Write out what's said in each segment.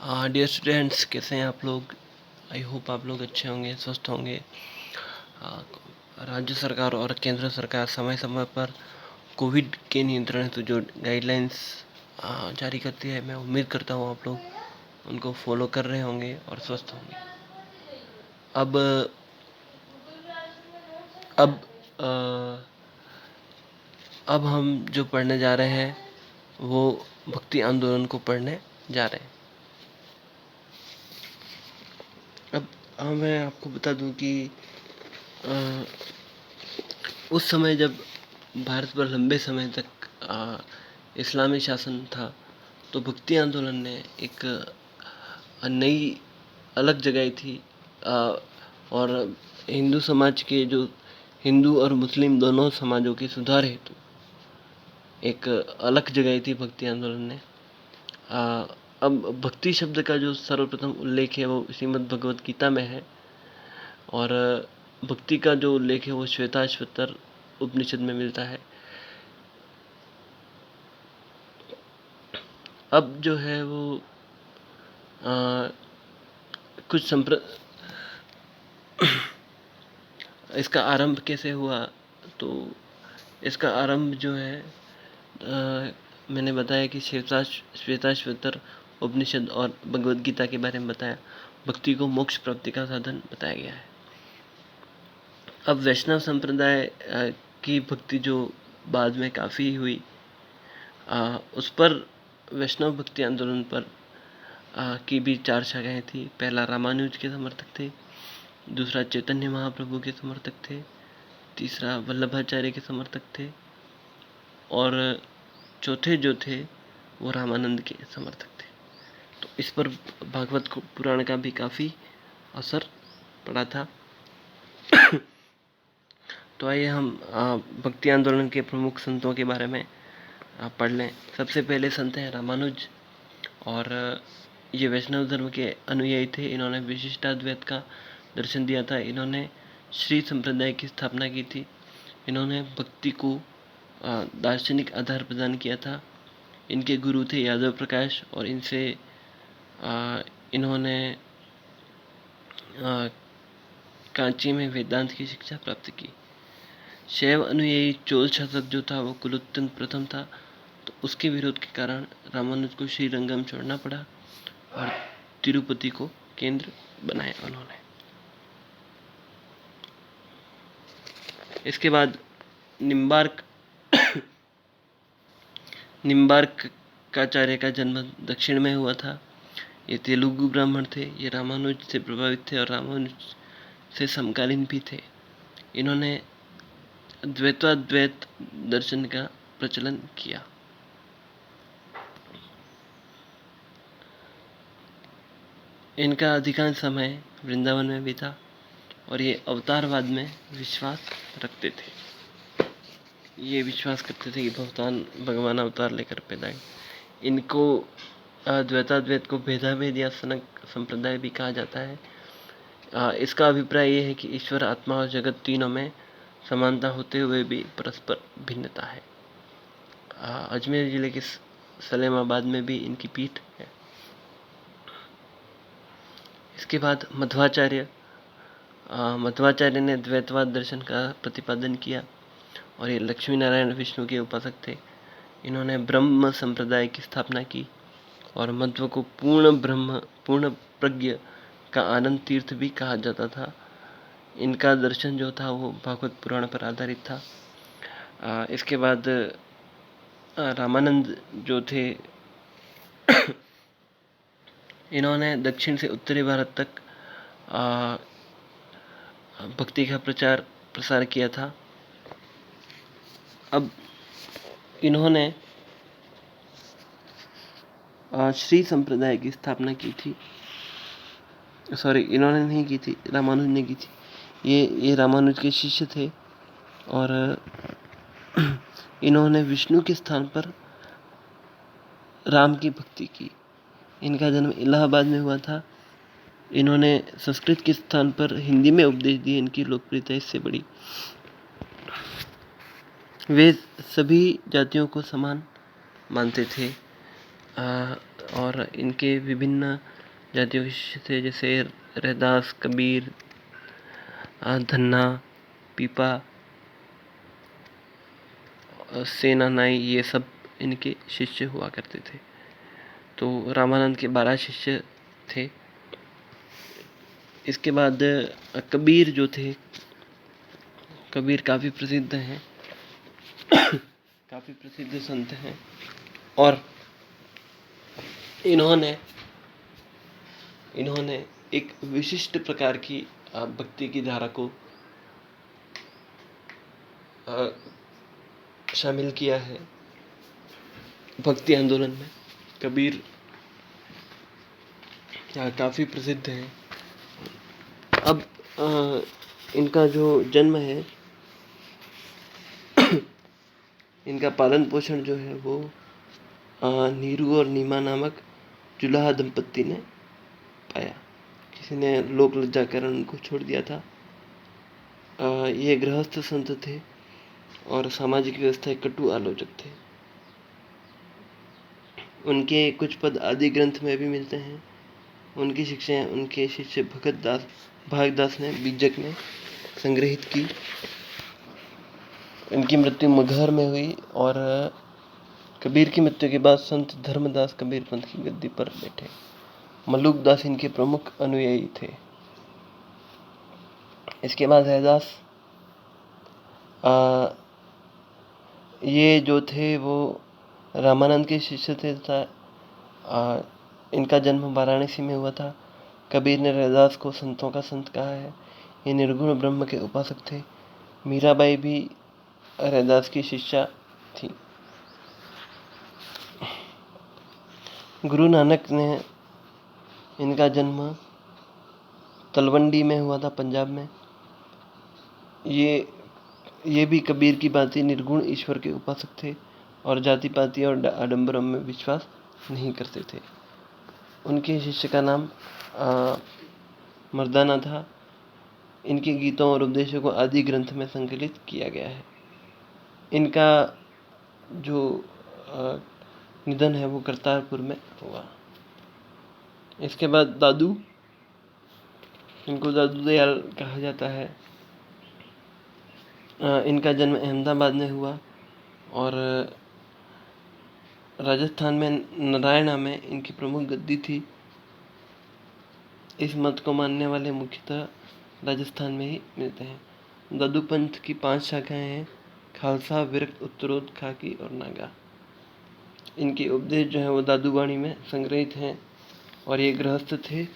Dear students, कैसे हैं आप लोग। आई होप आप लोग अच्छे होंगे, स्वस्थ होंगे। राज्य सरकार और केंद्र सरकार समय समय पर कोविड के नियंत्रण हेतु जो गाइडलाइंस जारी करती है, मैं उम्मीद करता हूँ आप लोग उनको फॉलो कर रहे होंगे और स्वस्थ होंगे। अब अब अ, अब हम जो पढ़ने जा रहे हैं वो भक्ति आंदोलन को पढ़ने जा रहे हैं। अब मैं आपको बता दूं कि अ, उस समय जब भारत पर लंबे समय तक इस्लामी शासन था, तो भक्ति आंदोलन ने एक नई अलग जगाई थी। और हिंदू समाज के जो हिंदू और मुस्लिम दोनों समाजों के सुधार हेतु एक अलग जगाई थी भक्ति आंदोलन ने। अब भक्ति शब्द का जो सर्वप्रथम उल्लेख है वो श्रीमद् भगवत गीता में है, और भक्ति का जो उल्लेख है वो श्वेताश्वतर उपनिषद में मिलता है। अब जो है वो कुछ इसका आरंभ कैसे हुआ, तो इसका आरंभ जो है मैंने बताया कि श्वेताश्वतर उपनिषद और भगवद गीता के बारे में बताया। भक्ति को मोक्ष प्राप्ति का साधन बताया गया है। अब वैष्णव संप्रदाय की भक्ति जो बाद में काफ़ी हुई, उस पर वैष्णव भक्ति आंदोलन पर की भी 4 शाखाएं थी। पहला रामानुज के समर्थक थे, दूसरा चैतन्य महाप्रभु के समर्थक थे, तीसरा वल्लभाचार्य के समर्थक थे, और चौथे जो थे वो रामानंद के समर्थक थे। तो इस पर भागवत पुराण का भी काफ़ी असर पड़ा था। तो आइए हम भक्ति आंदोलन के प्रमुख संतों के बारे में पढ़ लें। सबसे पहले संत हैं रामानुज, और ये वैष्णव धर्म के अनुयायी थे। इन्होंने विशिष्टाद्वैत का दर्शन दिया था। इन्होंने श्री संप्रदाय की स्थापना की थी। इन्होंने भक्ति को दार्शनिक आधार प्रदान किया था। इनके गुरु थे यादव प्रकाश, और इनसे इन्होंने कांची में वेदांत की शिक्षा प्राप्त की। शैव अनुयायी चोल शासक जो था वो कुलोत्तंग प्रथम था, तो उसके विरोध के कारण रामानुज को श्रीरंगम छोड़ना पड़ा और तिरुपति को केंद्र बनाया उन्होंने। इसके बाद निम्बार्काचार्य का जन्म दक्षिण में हुआ था। ये तेलुगु ब्राह्मण थे। ये रामानुज से प्रभावित थे और रामानुज से समकालीन भी थे। इन्होंने द्वैताद्वैत दर्शन का प्रचलन किया। इनका अधिकांश समय वृंदावन में बीता, और ये अवतारवाद में विश्वास रखते थे। ये विश्वास करते थे कि भगवान अवतार लेकर पैदा हुए। इनको द्वैताद्वैत को भेदाभेद या संप्रदाय भी कहा जाता है। इसका अभिप्राय ये है कि ईश्वर, आत्मा और जगत तीनों में समानता होते हुए भी परस्पर भिन्नता है। अजमेर जिले के सलेमाबाद में भी इनकी पीठ है। इसके बाद मध्वाचार्य ने द्वैतवाद दर्शन का प्रतिपादन किया, और ये लक्ष्मी नारायण विष्णु के उपासक थे। इन्होंने ब्रह्म संप्रदाय की स्थापना की, और मध्व को पूर्ण प्रज्ञ का आनंद तीर्थ भी कहा जाता था। इनका दर्शन जो था वो भागवत पुराण पर आधारित था। इसके बाद रामानंद जो थे इन्होंने दक्षिण से उत्तरी भारत तक भक्ति का प्रसार किया था। अब इन्होंने श्री संप्रदाय की स्थापना की थी। इन्होंने नहीं की थी, रामानुज ने की थी। ये रामानुज के शिष्य थे, और इन्होंने विष्णु के स्थान पर राम की भक्ति की। इनका जन्म इलाहाबाद में हुआ था। इन्होंने संस्कृत के स्थान पर हिंदी में उपदेश दिए। इनकी लोकप्रियता इससे बढ़ी। वे सभी जातियों को समान मानते थे, और इनके विभिन्न जातियों के शिष्य थे, जैसे रैदास, कबीर, धन्ना, पीपा, सेना नाई, ये सब इनके शिष्य हुआ करते थे। तो रामानंद के 12 शिष्य थे। इसके बाद कबीर जो थे, कबीर काफ़ी प्रसिद्ध हैं, काफ़ी प्रसिद्ध संत हैं, और इन्होंने एक विशिष्ट प्रकार की भक्ति की धारा को शामिल किया है भक्ति आंदोलन में। कबीर काफ़ी प्रसिद्ध हैं। अब इनका जो जन्म है, इनका पालन पोषण जो है वो नीरू और नीमा नामक जुलाहा दंपत्ति ने पाया। किसी ने लोक लज्जा कारण उनको छोड़ दिया था। ये गृहस्थ संत थे और सामाजिक व्यवस्था के कटु आलोचक थे। उनके कुछ पद आदि ग्रंथ में भी मिलते हैं। उनकी शिक्षाएं उनके शिष्य भागदास ने, बीजक ने संग्रहित की। इनकी मृत्यु मगहर में हुई और कबीर की मृत्यु के बाद संत धर्मदास कबीर पंथ की गद्दी पर बैठे। मलुकदास इनके प्रमुख अनुयायी थे। इसके बाद रैदास, ये जो थे वो रामानंद के शिष्य थे तथा इनका जन्म वाराणसी में हुआ था। कबीर ने रैदास को संतों का संत कहा है। ये निर्गुण ब्रह्म के उपासक थे। मीराबाई भी रैदास की शिष्या थी। गुरु नानक ने, इनका जन्म तलवंडी में हुआ था, पंजाब में। ये भी कबीर की भांति निर्गुण ईश्वर के उपासक थे और जाति पाति और आडंबरों में विश्वास नहीं करते थे। उनके शिष्य का नाम मर्दाना था। इनके गीतों और उपदेशों को आदि ग्रंथ में संकलित किया गया है। इनका जो निधन है वो करतारपुर में हुआ। इसके बाद दादू, इनको दादू दयाल कहा जाता है। इनका जन्म अहमदाबाद में हुआ और राजस्थान में नारायणा में इनकी प्रमुख गद्दी थी। इस मत को मानने वाले मुख्यतः राजस्थान में ही मिलते हैं। दादू पंथ की 5 शाखाएं हैं: खालसा, विरक्त, उत्तरोध, खाकी और नागा। इनके उपदेश जो है वो दादूवाणी में संग्रहित हैं और ये गृहस्थ थे।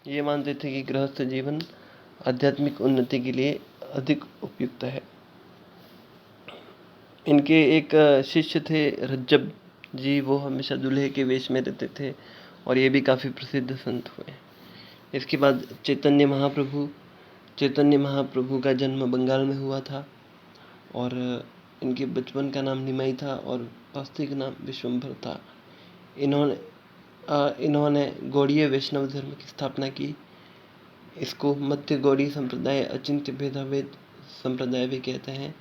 ये मानते थे कि गृहस्थ जीवन आध्यात्मिक उन्नति के लिए अधिक उपयुक्त है। इनके एक शिष्य थे रज्जब जी, वो हमेशा दूल्हे के वेश में रहते थे और ये भी काफ़ी प्रसिद्ध संत हुए। इसके बाद चैतन्य महाप्रभु का जन्म बंगाल में हुआ था और इनके बचपन का नाम निमाई था और वास्तविक नाम विश्वम्भर था। इन्होंने गौड़ीय वैष्णव धर्म की स्थापना की। इसको मध्य गौड़ी संप्रदाय, अचिंत्य भेदाभेद संप्रदाय भी कहते हैं।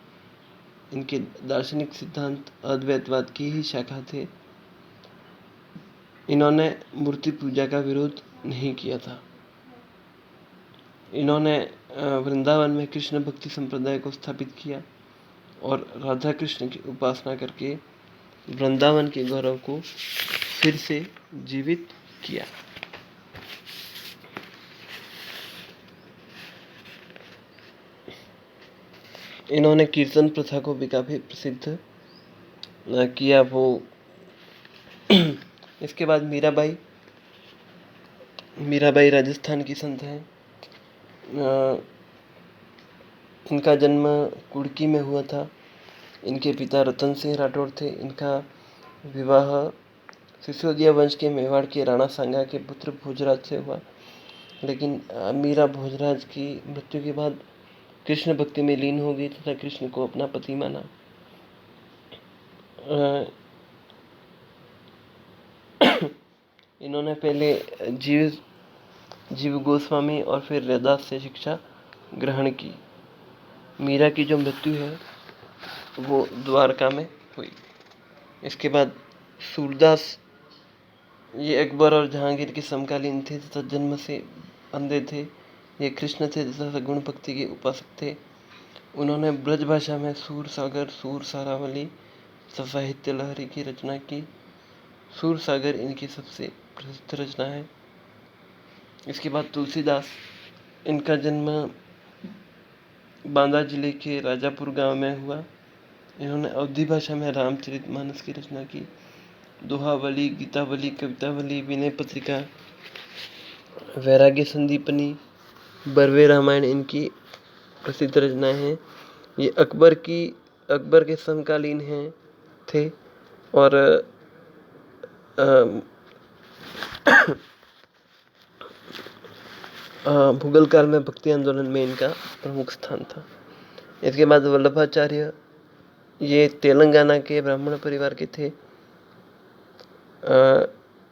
इनके दार्शनिक सिद्धांत अद्वैतवाद की ही शाखा थे। इन्होंने मूर्ति पूजा का विरोध नहीं किया था। इन्होंने वृंदावन में कृष्ण भक्ति संप्रदाय को स्थापित किया और राधा कृष्ण की उपासना करके वृंदावन के गौरव को फिर से जीवित किया। इन्होंने कीर्तन प्रथा को भी काफ़ी प्रसिद्ध किया। वो इसके बाद मीराबाई राजस्थान की संत हैं। इनका जन्म कुड़की में हुआ था। इनके पिता रतन सिंह राठौड़ थे। इनका विवाह सिसोदिया वंश के मेवाड़ के राणा सांगा के पुत्र भोजराज से हुआ, लेकिन मीरा भोजराज की मृत्यु के बाद कृष्ण भक्ति में लीन हो गई तथा कृष्ण को अपना पति माना। इन्होंने पहले जीव गोस्वामी और फिर रैदास से शिक्षा ग्रहण की। मीरा की जो मृत्यु है वो द्वारका में हुई। इसके बाद सूरदास ये अकबर और जहांगीर के समकालीन थे तथा जन्म से अंधे थे। ये कृष्ण थे तथा सगुण भक्ति के उपासक थे। उन्होंने ब्रज भाषा में सूर सागर, सूर सारावली तथा साहित्य लहरी की रचना की। सूर सागर इनकी सबसे प्रसिद्ध रचना है। इसके बाद तुलसीदास, इनका जन्म बांदा जिले के राजापुर गांव में हुआ। इन्होंने अवधी भाषा में रामचरितमानस की रचना की। दोहावली, गीतावली, कवितावली, विनय पत्रिका, वैराग्य संदीपनी, बरवे रामायण इनकी प्रसिद्ध रचनाएं हैं। ये अकबर के समकालीन हैं थे और मुगल काल में भक्ति आंदोलन में इनका प्रमुख स्थान था। इसके बाद वल्लभाचार्य, ये तेलंगाना के ब्राह्मण परिवार के थे,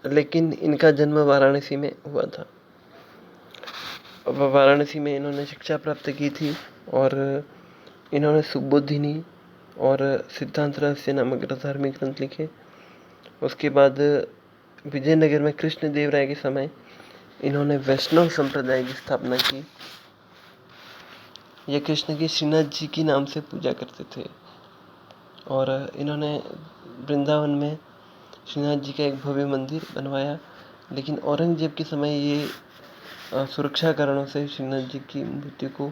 लेकिन इनका जन्म वाराणसी में हुआ था। वाराणसी में इन्होंने शिक्षा प्राप्त की थी और इन्होंने सुबोधिनी और सिद्धांत रहस्य नामक धार्मिक ग्रंथ लिखे। उसके बाद विजयनगर में कृष्ण देव राय के समय इन्होंने वैष्णव संप्रदाय की स्थापना की। ये कृष्ण की श्रीनाथ जी की नाम से पूजा करते थे और इन्होंने वृंदावन में श्रीनाथ जी का एक भव्य मंदिर बनवाया, लेकिन औरंगजेब के समय ये सुरक्षा कारणों से श्रीनाथ जी की मूर्ति को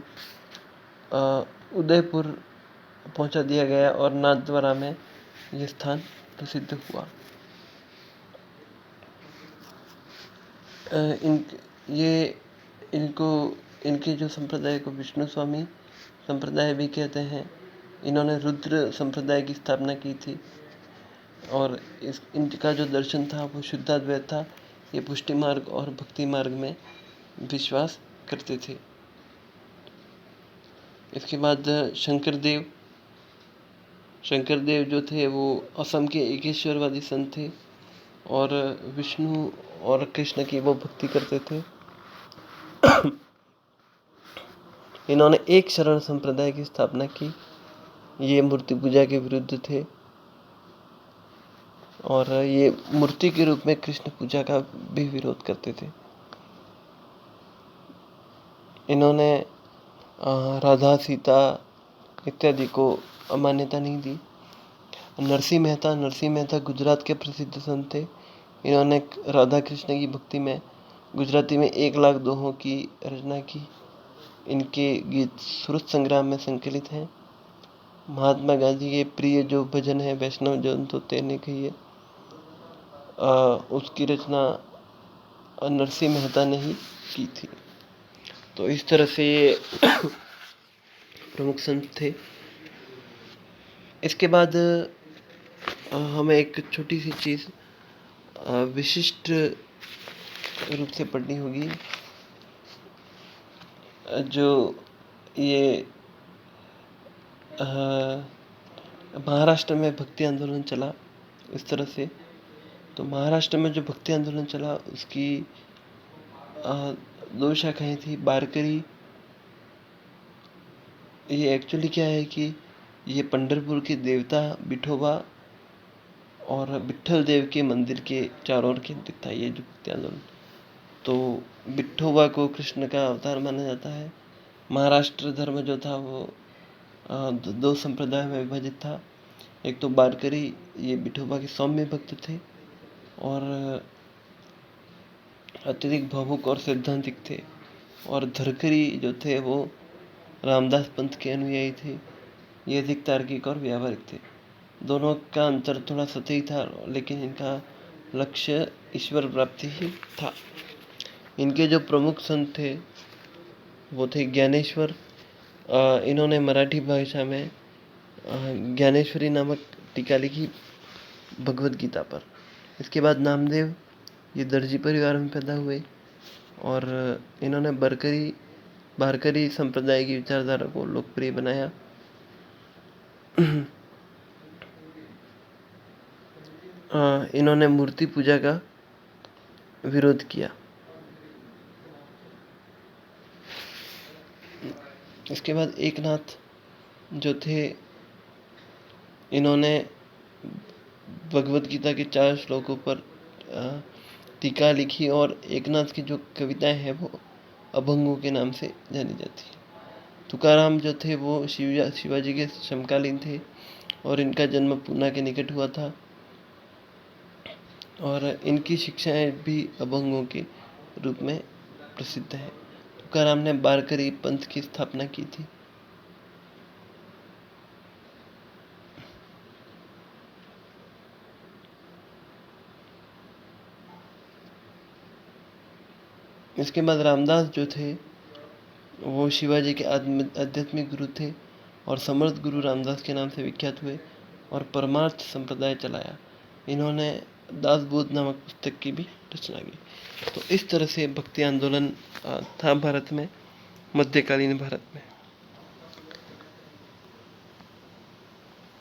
उदयपुर पहुंचा दिया गया और नाथद्वारा में ये स्थान प्रसिद्ध हुआ। इनके जो संप्रदाय को विष्णु स्वामी संप्रदाय भी कहते हैं। इन्होंने रुद्र संप्रदाय की स्थापना की थी और इनका जो दर्शन था वो शुद्धाद्वैत था। ये पुष्टि मार्ग और भक्ति मार्ग में विश्वास करते थे। इसके बाद शंकर देव जो थे वो असम के एकेश्वरवादी संत थे और विष्णु और कृष्ण की वो भक्ति करते थे। इन्होंने एक शरण संप्रदाय की स्थापना की। ये मूर्ति पूजा के विरुद्ध थे और ये मूर्ति के रूप में कृष्ण पूजा का भी विरोध करते थे। इन्होंने राधा, सीता इत्यादि को मान्यता नहीं दी। नरसिंह मेहता गुजरात के प्रसिद्ध संत थे। इन्होंने राधा कृष्ण की भक्ति में गुजराती में 1,00,000 दोहों की रचना की। इनके गीत सुरत संग्राम में संकलित हैं। महात्मा गांधी के प्रिय जो भजन है वैष्णव जन तो तेने कहिए, उसकी रचना नरसिंह मेहता ने ही की थी। तो इस तरह से ये प्रमुख संत थे। इसके बाद हमें एक छोटी सी चीज़ विशिष्ट रूप से पढ़नी होगी। जो ये महाराष्ट्र में भक्ति आंदोलन चला इस तरह से, तो महाराष्ट्र में जो भक्ति आंदोलन चला उसकी 2 शाखाएं थी। बारकरी, ये एक्चुअली क्या है कि ये पंढरपुर के देवता विठोबा और विट्ठल देव के मंदिर के चारों ओर केंद्रित था ये जो भक्ति आंदोलन। तो विठोबा को कृष्ण का अवतार माना जाता है। महाराष्ट्र धर्म जो था वो 2 संप्रदाय में विभाजित था। एक तो बारकरी, ये विठोबा के सौम्य भक्त थे और अत्यधिक भावुक और सैद्धांतिक थे, और धरकरी जो थे वो रामदास पंथ के अनुयायी थे। ये अधिक तार्किक और व्यावहारिक थे। दोनों का अंतर थोड़ा सतही था, लेकिन इनका लक्ष्य ईश्वर प्राप्ति ही था। इनके जो प्रमुख संत थे वो थे ज्ञानेश्वर। इन्होंने मराठी भाषा में ज्ञानेश्वरी नामक टीका लिखी भगवद गीता पर। इसके बाद नामदेव, ये दर्जी परिवार में पैदा हुए और इन्होंने बारकरी संप्रदाय की विचारधारा को लोकप्रिय बनाया। इन्होंने मूर्ति पूजा का विरोध किया। इसके बाद एकनाथ जो थे, इन्होंने भगवद गीता के 4 श्लोकों पर टीका लिखी और एकनाथ की जो कविताएं हैं वो अभंगों के नाम से जानी जाती है। तुकाराम जो थे वो शिवाजी के समकालीन थे और इनका जन्म पूना के निकट हुआ था और इनकी शिक्षाएं भी अभंगों के रूप में प्रसिद्ध है। तुकाराम ने बारकरी पंथ की स्थापना की थी। इसके बाद रामदास जो थे वो शिवाजी के आध्यात्मिक गुरु थे और समर्थ गुरु रामदास के नाम से विख्यात हुए और परमार्थ संप्रदाय चलाया। इन्होंने दासबोध नामक पुस्तक की भी रचना की। तो इस तरह से भक्ति आंदोलन था भारत में, मध्यकालीन भारत में।